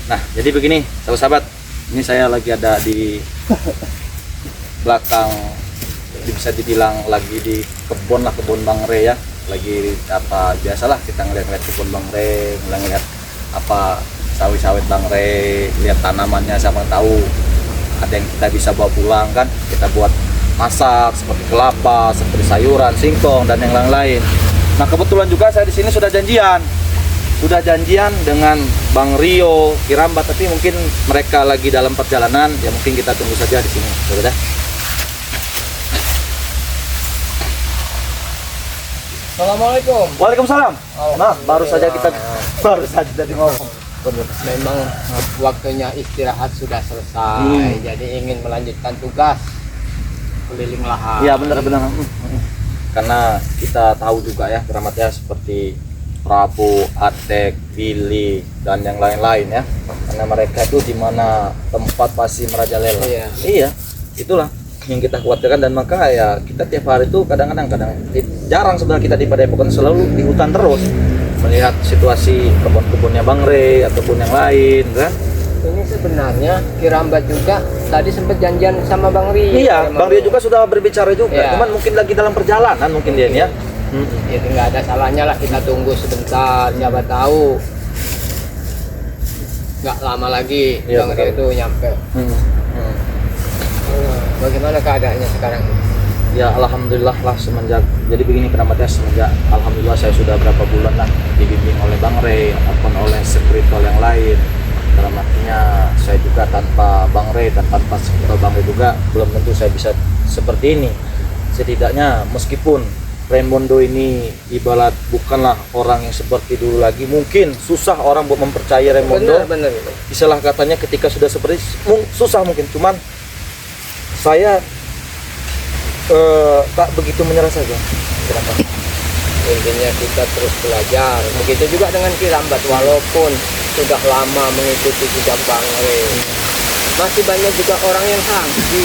Nah, jadi begini, sahabat-sahabat. Ini saya lagi ada di belakang, bisa dibilang lagi di kebun lah, kebun Bang Re ya. Lagi apa, biasalah kita ngeliat-ngeliat kebun Bang Re, ngeliat apa sawit-sawit Bang Re, lihat tanamannya sama tahu. Ada yang kita bisa bawa pulang kan, kita buat masak seperti kelapa, seperti sayuran, singkong dan yang lain-lain. Nah, kebetulan juga saya di sini sudah janjian dengan Bang Rio Kirambat, tapi mungkin mereka lagi dalam perjalanan, ya mungkin kita tunggu saja di sini. Sudah. Assalamualaikum. Waalaikumsalam. Nah, baru saja tadi ngomong. Memang waktunya istirahat sudah selesai, jadi ingin melanjutkan tugas keliling lahan. Iya, benar-benar. Karena kita tahu juga ya, Keramat ya, seperti Prabu, Atek, Billy dan yang lain-lain ya. Karena mereka itu di mana tempat pasti merajalela. Iya, itulah yang kita khawatirkan, dan maka ya kita tiap hari itu kadang-kadang jarang sebenarnya kita di Padepokan, selalu di hutan terus melihat situasi kebun-kebunnya Bang Re ataupun yang lain kan. Ini sebenarnya Kirambat juga tadi sempat janjian sama Bang Rio. Iya, Bang Rio juga sudah berbicara juga. Iya. Cuman mungkin lagi dalam perjalanan mungkin dia ya. Jadi nggak ada salahnya lah kita tunggu sebentar, siapa tahu nggak lama lagi Iya, Bang Rio itu nyampe. Bagaimana keadaannya sekarang? Ya alhamdulillah lah, semenjak jadi begini Keramatnya, semenjak alhamdulillah saya sudah berapa bulan lah dibimbing oleh Bang Re ataupun oleh spiritual yang lain. Keramatnya saya juga tanpa Bang Re dan tanpa spiritual Bang Re juga belum tentu saya bisa seperti ini. Setidaknya meskipun Raimondo ini ibarat bukanlah orang yang seperti dulu lagi, mungkin susah orang buat mempercayai Raimondo. Benar. Istilah katanya ketika sudah seperti susah mungkin, cuman saya tak begitu menyerah saja. Kenapa? Intinya kita terus belajar. Begitu juga dengan Kirambat, walaupun sudah lama mengikuti jejak Bang Re, masih banyak juga orang yang sangsi.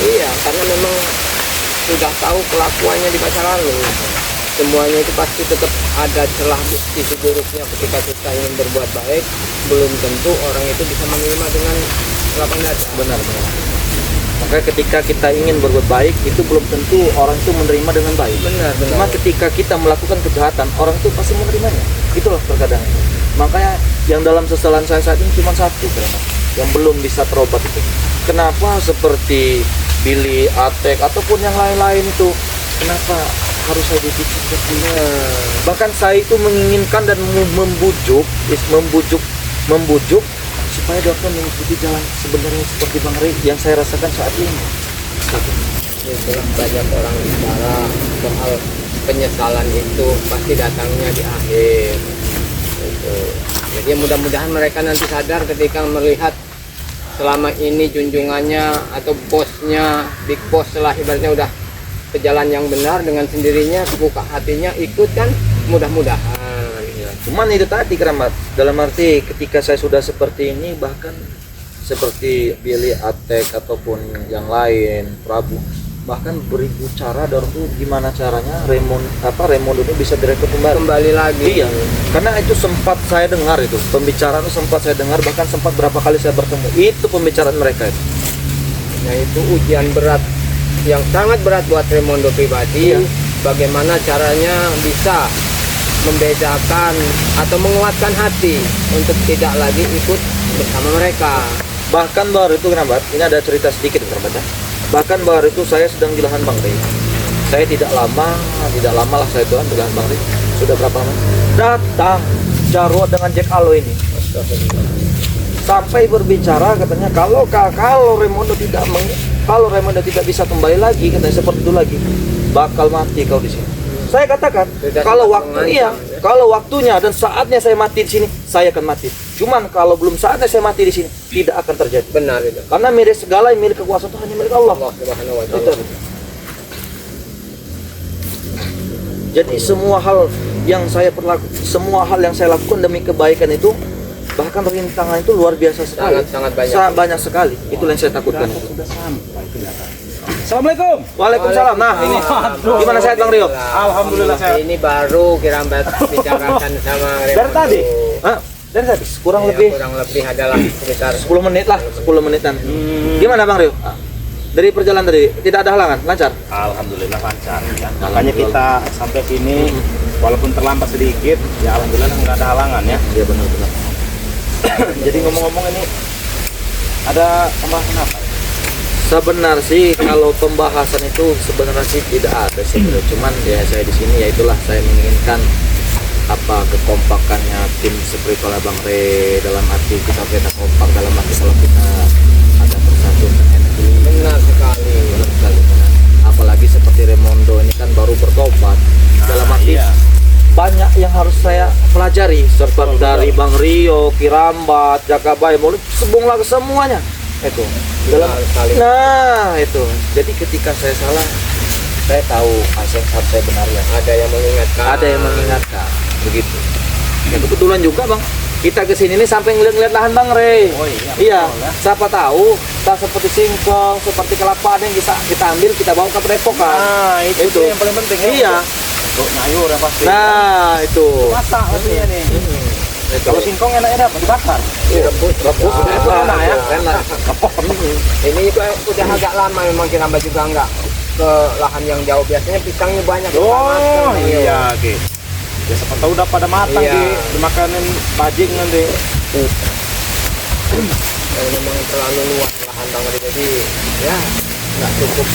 Iya, karena memang sudah tahu kelakuannya di masa lalu. Semuanya itu pasti tetap ada celah sisi buruknya. Ketika kita ingin berbuat baik, belum tentu orang itu bisa menerima dengan lapang dada. Benar. Maka ketika kita ingin berbuat baik, itu belum tentu orang itu menerima dengan baik. Benar. Cuma ketika kita melakukan kejahatan, orang itu pasti menerimanya. Itulah terkadang. Makanya yang dalam seselan saya saat ini cuma satu, yang belum bisa terobat itu. Kenapa seperti Billy, Atek ataupun yang lain-lain itu, kenapa harus saya dididik sepertinya? Bahkan saya itu menginginkan dan membujuk supaya dapat mengikuti jalan sebenarnya seperti Bang Re yang saya rasakan saat ini. Itulah banyak orang bicara soal penyesalan itu pasti datangnya di akhir. Itu. Jadi mudah-mudahan mereka nanti sadar ketika melihat selama ini junjungannya atau bosnya, big boss lah ibaratnya udah ke jalan yang benar dengan sendirinya, buka hatinya ikut kan, mudah-mudahan. Cuman itu tadi Keramat, dalam arti ketika saya sudah seperti ini, bahkan seperti Billy, Atek ataupun yang lain, Prabu, bahkan beribu cara dan tuh gimana caranya Raimondo ini bisa direkrut kembali lagi. Iya, karena itu sempat saya dengar, itu pembicaraan itu sempat saya dengar, bahkan sempat berapa kali saya bertemu itu pembicaraan mereka itu. Nah, itu ujian berat yang sangat berat buat Raimondo pribadi. Iya. Bagaimana caranya bisa membedakan atau menguatkan hati untuk tidak lagi ikut bersama mereka. Bahkan baru itu Keramat, ini ada cerita sedikit Keramat ya. Bahkan baru itu saya sedang di lahan Bang Re. Saya tidak lama lah saya itu di lahan Bang Re. Sudah berapa lama? Datang Jarwo dengan Jack Alo ini. Sampai berbicara katanya kalau Raimondo tidak bisa kembali lagi, katanya seperti itu lagi, bakal mati kau di sini. Saya katakan kalau waktunya dan saatnya saya mati di sini, saya akan mati. Cuman kalau belum saatnya saya mati di sini, tidak akan terjadi. Benar itu. Karena milik segala yang milik kekuasaan itu hanya milik Allah. Subhanahu wa ta'ala. Jadi semua hal yang saya lakukan demi kebaikan itu, bahkan rintangan itu luar biasa sekali. Sangat banyak. Banyak sekali. Itulah yang saya takutkan. Sudah sampai kelihatan. Assalamualaikum. Waalaikumsalam. Nah, ini gimana sehat Bang Rio? Alhamdulillah sehat. Ini baru Kirambat bicarakan sama Raimondo. Dari tadi? Hah? dari tadi kurang Iya, lebih kurang lebih adalah sekitar 10 menit lah, 10 menitan. Gimana Bang Rio? Dari perjalanan tadi tidak ada halangan, lancar? Alhamdulillah lancar ya. Makanya kita sampai sini walaupun terlambat sedikit, ya alhamdulillah nggak ada halangan ya. Iya benar-benar. Jadi ngomong-ngomong ini ada pembahasan apa? Sebenarnya sih kalau pembahasan itu sebenarnya sih tidak ada sih, cuman ya saya di sini ya itulah saya menginginkan apa kekompakannya tim seperti oleh Bang Re, dalam arti kita kompak, dalam arti kalau kita ada persatuan energi. benar sekali. Benar sekali, kan? Apalagi seperti Raimondo ini kan baru bertobat, dalam arti iya. banyak yang harus saya pelajari seperti dari Bang Rio, Kirambat, Jakabai, Mulut, sebung lagi semuanya itu dalam Benar sekali. nah itu jadi ketika saya salah saya tahu apa yang harus saya benarkan, Ada yang mengingatkan. ada yang mengingatkan begitu ya. Kebetulan juga Bang kita kesini nih sampai ngeliat-ngeliat lahan Bang Re. Oh iya, Iya, betul, ya. siapa tahu tak seperti singkong, seperti kelapa ada yang bisa kita ambil, kita bawa ke Depok kan. Nah, itu yang paling penting ya. Iya. Untuk nyayur yang pasti. Nah itu Masak pastinya nih. itu. Kalau singkong enaknya dapat dibakar. Rebus enak ya, enak. Ini juga udah agak lama memang Kirambat juga enggak ke lahan yang jauh. Biasanya pisangnya banyak. Oh matang, iya, oke. Ya siapa tahu udah pada matang Iya. dimakanin bajing nanti. Dan memang terlalu luas lahan Bang Re, jadi ya nggak cukup.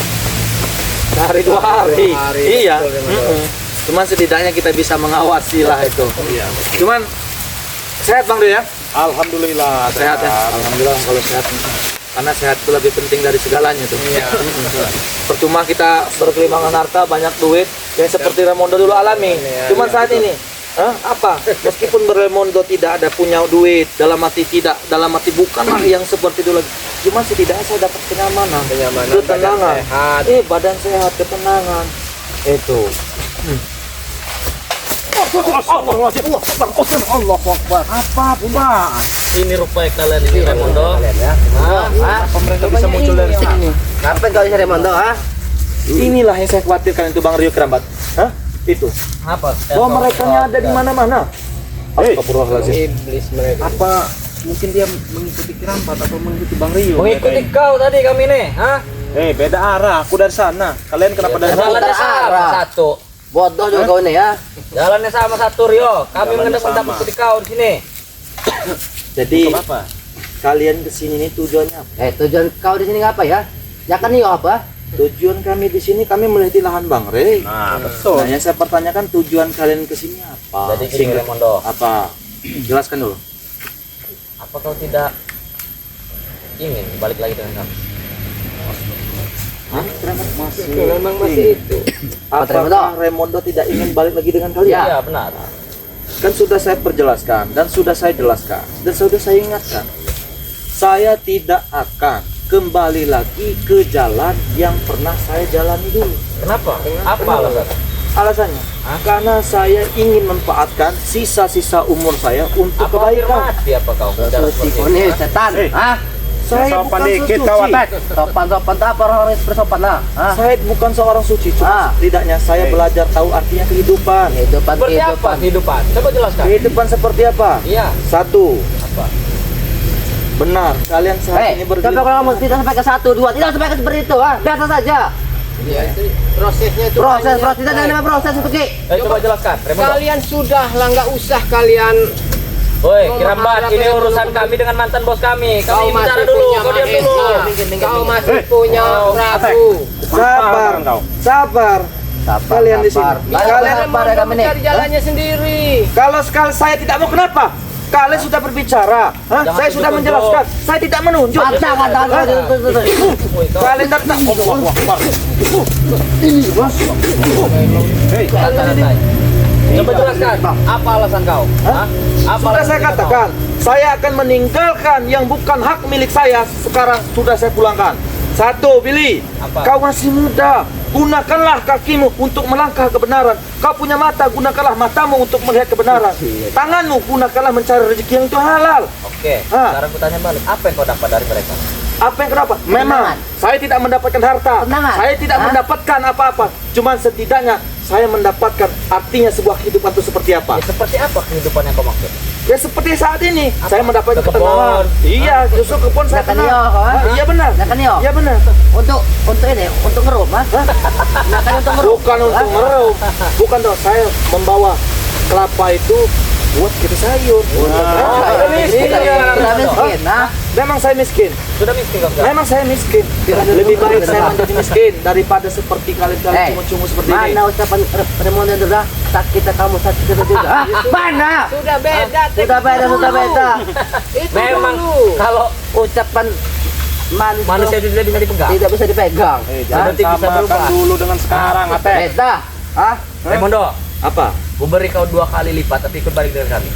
Sehari 2 hari. 2 hari, Iya. betul, betul. Mm-mm. Cuman setidaknya kita bisa mengawasi lah itu. Iya. Cuman sehat Bang Rio ya? Alhamdulillah Sehat ya. Alhamdulillah kalau sehat. Karena sehat itu lebih penting dari segalanya tuh. Iya. Percuma kita berkelimangan harta, banyak duit, yang seperti Raimondo dulu alami. Iya, Cuman saat ini, apa? Meskipun Raimondo tidak ada punya duit, dalam arti tidak, dalam arti bukanlah yang seperti dulu lagi. Cuman setidaknya saya dapat kenyamanan, Kenyamanan, ketenangan. badan sehat. Badan sehat, ketenangan. Itu. Allah Akbar. Apa Pak? Ini rupanya kalian ini Raimondo. Pemerintah bisa muncul dari sini. Kapan kau cari Raimondo, ha? Inilah yang saya khawatirkan itu Bang Rio Kirambat. Hah? Itu. Apa? Bahwa mereka ada di mana-mana. Hei. Astagfirullahaladzim. Iblis mereka. Apa mungkin dia mengikuti Kirambat atau mengikuti Bang Rio? Mengikuti kau tadi kami nih, ha? Beda arah. Aku dari sana. Kalian kenapa dari sana? Jalannya sama satu. Bodoh juga kau ini ya. Jalannya sama satu Rio. Kami Jalannya mendapat sama. mengikuti kau di sini. Jadi Untuk apa? kalian kesini ini tujuannya apa? Tujuan kau di sini ngapa ya? Ya kan iyo apa? Tujuan kami di sini kami melihati lahan Bang Re. Nah, betul. Nah, yang saya pertanyakan tujuan kalian kesini apa? Jadi gini Raimondo, Apa? Jelaskan dulu. apa kau tidak ingin balik lagi dengan kami? Hah? Keramat masih. Memang masih itu. Apakah Raimondo tidak ingin balik lagi dengan kalian? Iya benar. Kan sudah saya perjelaskan dan sudah saya jelaskan dan sudah saya ingatkan. Saya tidak akan kembali lagi ke jalan yang pernah saya jalani dulu. Kenapa? Apa alasan? Alasannya, karena saya ingin manfaatkan sisa-sisa umur saya untuk Apa hampir kebaikan. mati apa kau? Bicara seperti Kau ini. ini setan, ha? Saya Sopan bukan dikit kau sesuci. attack. Sopan-sopan tak apa orang yang bersopan lah, ha? Saya bukan seorang suci, cuma Ah. setidaknya saya belajar tahu artinya kehidupan. Kehidupan, Seperti apa kehidupan. kehidupan? Coba jelaskan. Kehidupan seperti apa? Iya. Satu, Apa? benar. Kalian saat ini Coba kalau ngomong tidak sampai ke 1, 2, tidak sampai ke seperti itu, ha? Biasa saja. Iya itu prosesnya itu. Proses, hanya- proses, tidak ada nama proses itu, Ki. Coba jelaskan. Raimondo. Kalian sudah lah, nggak usah kalian. Woi, Kau Kirambat, mengharap ini yang urusan dulu- kami dengan mantan bos kami. Kau Kami bicara masih dulu, punya kau diam dulu. mahesa. Kau masih punya Oh, ragu. Sabar, Kau. sabar. Sabar, Kalian di sini. sabar. Kalian Kalian Kalian pada kami nih. mencari jalannya sendiri. Kalau sekali saya tidak mau, kenapa? Kalian sudah berbicara, hah? Jangan Saya sudah tunjuk-tunjuk. menjelaskan. Saya tidak menunjuk. Mantap, mantap, mantap. Woi, kau. Kalian datang. Hei, Santai. Coba jelaskan, apa alasan kau? Hah? Apa Sudah alasan saya kau? katakan, saya akan meninggalkan yang bukan hak milik saya. Sekarang sudah saya pulangkan. Satu, Billy, Apa? kau masih muda. Gunakanlah kakimu untuk melangkah kebenaran. Kau punya mata, gunakanlah matamu untuk melihat kebenaran. Tanganmu, gunakanlah mencari rezeki yang itu halal. Oke, Ah. sekarang aku tanya balik. Apa yang kau dapat dari mereka? Apa yang kenapa? Memang saya tidak mendapatkan harta. Tenangan. Saya tidak Hah? mendapatkan apa-apa. Cuman setidaknya saya mendapatkan artinya sebuah kehidupan itu seperti apa. Ya, seperti apa kehidupan yang kau maksud? Ya seperti saat ini, saya mendapatkan Ke kebun. ketenangan. Iya, justru kebun saya Nak tenang. kanyo, ha? Iya benar. Nak kanyo. Iya benar. Untuk ini, untuk ngerum, ha? Nak kanyo untuk ngerum. Bukan untuk ngerum. Bukan dong, saya membawa kelapa itu buat kita sayur. Sudah miskin, ha? Memang saya miskin. Sudah miskin kau? Memang saya miskin. Lebih baik saya menjadi miskin daripada seperti kalian-kalian cungu-cungu seperti ini. Mana ucapan Raymond itu dah? Sakit kamu, sakit itu juga. Ah, mana? Sudah beda. Sudah beda, sudah beda. Itu Memang dulu. kalau Ucapan manis manusia itu tidak bisa dipegang. tidak bisa dipegang. Jangan Berarti bisa samakan berubah. dulu dengan sekarang, Ate. Beda. Ah, Raimondo, Apa? gue beri kau 2 kali lipat tapi ikut balik dengan kami.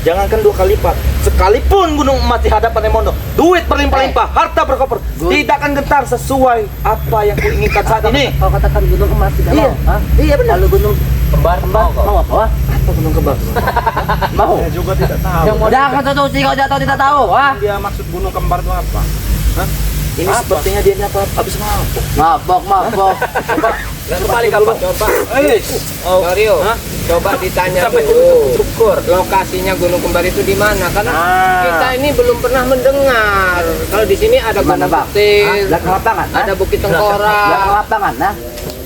Jangankan 2 kali lipat, sekalipun gunung emas di hadapan Emondo, duit berlimpah-limpah, harta berkoper, tidak akan gentar sesuai apa yang kuinginkan saat ini. kau katakan gunung emas tidak Iya. mau. Ah, iya benar. Lalu gunung Kembar mau kau? mau apa? Ah? Apa gunung kembar? Mau. Saya juga tidak tahu. Yang mau Jangan satu kau jatuh tidak tahu. Ah, Dia maksud gunung kembar itu apa? Hah? Ini sepertinya dia apa? Habis mabuk. mabok. Nggak kembali kapan? Coba. Oh, Mario, Hah? coba ditanya Sampai dulu. syukur. Lokasinya Gunung Kembar itu di mana? Karena Ah. kita ini belum pernah mendengar. Kalau di sini ada Mana, Gunung Bang? Petir, Belakang lapangan. ada Bukit Belakang Tengkorak. lapangan, nah.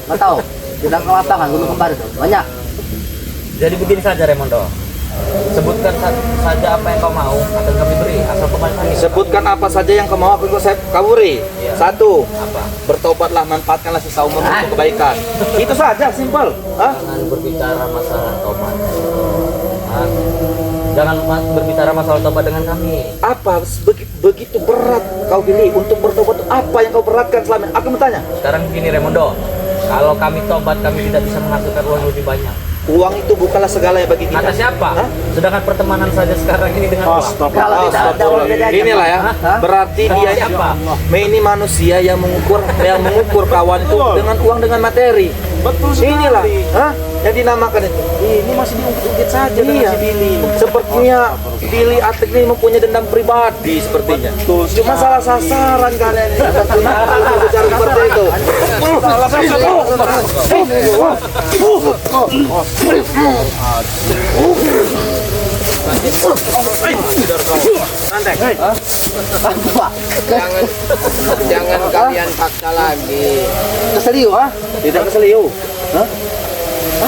Nggak tahu. Di belakang lapangan gunung kembar itu banyak. Jadi begini saja Raimondo. Sebutkan saja apa yang kau mau akan kami beri asal kau balik lagi. Sebutkan apa saja yang kau mau aku saya kaburi. Iya. 1. Apa? Bertobatlah, manfaatkanlah sisa umur untuk kebaikan. Itu saja, simpel. Hah? Jangan berbicara masalah tobat. Hah? Jangan berbicara masalah tobat dengan kami. Apa begitu berat kau pilih untuk bertobat? Apa yang kau beratkan selama ini? Aku bertanya. Sekarang begini Raimondo. Kalau kami tobat kami tidak bisa menghasilkan uang lebih banyak. Uang itu bukanlah segalanya bagi kita. Kata siapa? Hah? Sedangkan pertemanan saja sekarang ini dengan uang. Kalau tidak ada uang bedanya. Inilah ya. Hah? Berarti dia Siapa? ini manusia yang mengukur kawan itu dengan uang dengan materi. Betul sekali. Inilah, hah? Yang dinamakan itu. Ini masih diungkit saja dengan si Billy. Sepertinya Billy Atik ini mempunyai dendam pribadi sepertinya. Cuma salah sasaran kalian ini. Sepertinya kalau bicara seperti itu. Salah Jangan kalian paksa lagi. Keseliu, ah? Tidak keseliu. Hah?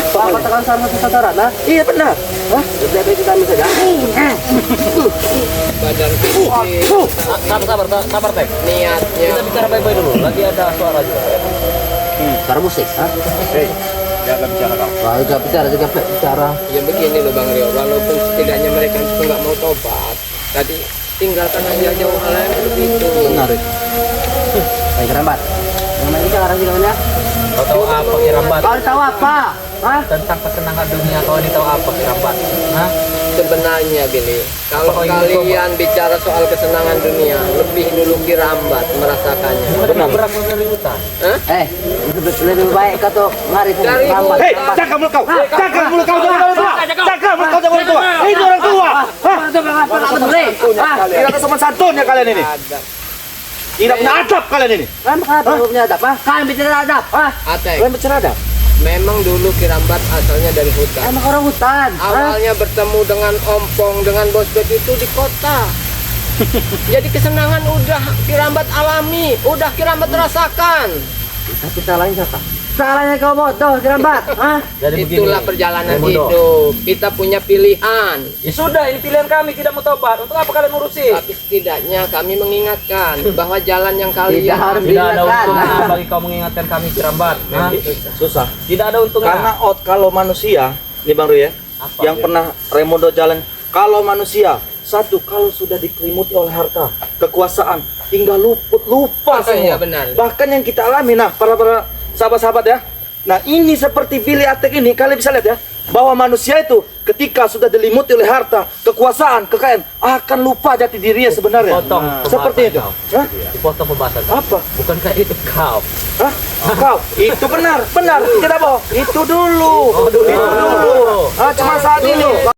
Kau katakan sama sasaran, nah? Iya benar. Hah? Jadi kita saja. Badan kecil, Sabar Tek. niatnya. Kita bicara baik-baik dulu. Lagi ada suara juga. Suara musik, ah? Hei, jangan bicara kau. Wah, juga bicara. Ya begini loh Bang Rio, walaupun setidaknya mereka itu nggak mau tobat, tadi tinggalkan aja jauh hal yang begitu. Benar itu. Baik, kerambat. Yang mana sekarang sih namanya? Kau tahu apa Kirambat? Kau tahu apa? Hah? Tentang kesenangan dunia kau ini tahu apa Kirambat? Hah? Sebenarnya Billy, kalau Apa kau ingin kalian bicara soal kesenangan dunia, lebih dulu Kirambat merasakannya. Benar berasal dari hutan. Lebih baik kau tuh ngari tuh Cari kerambat. Hei, jaga mulut kau! Jaga mulut kau! Jaga mulut kau! Jaga mulut kau! Jaga mulut kau! Ini orang tua! Hah? Tidak ada sopan santunnya kalian ini. Ada. Tidak punya adab kalian ini. Kenapa punya adab? Ah, kalian bicara adab. Ah, Atek, Kalian bicara adab. memang dulu Kirambat asalnya dari hutan. emang orang hutan. Ah, Awalnya bertemu dengan Ompong, dengan Bos Bet itu di kota. Jadi kesenangan udah Kirambat alami, udah Kirambat rasakan. tapi salahnya siapa? Salahnya kau bodoh, kerambat. Ah, Jadi Itulah begini, perjalanan Raimondo. hidup. Kita punya pilihan. Ya sudah, ini pilihan kami tidak mau tobat. Untuk apa kalian urusin? Tapi setidaknya kami mengingatkan bahwa jalan yang tidak kalian harus Tidak ada diingatkan. untungnya bagi kau mengingatkan kami Kirambat. Hah? Susah. Tidak ada untungnya. Karena kalau manusia, nih Bang Rui ya, Apa yang dia? pernah Raimondo jalan, kalau manusia satu kalau sudah dikelimuti oleh harta, kekuasaan, hingga lupa Iya, semua. benar. Bahkan yang kita alami, nah para sahabat-sahabat ya. Nah ini seperti Billy Atek ini, kalian bisa lihat ya, bahwa manusia itu ketika sudah dilimuti oleh harta, kekuasaan, kekayaan, akan lupa jati dirinya sebenarnya. Potong Seperti itu. pembahasan Hah? Dipotong pembahasan kau. Apa? Bukankah itu kau? Hah? Kau? Itu benar, tidak bohong. Itu dulu. Oh, dulu. Itu dulu. Ah, cuma saat ini.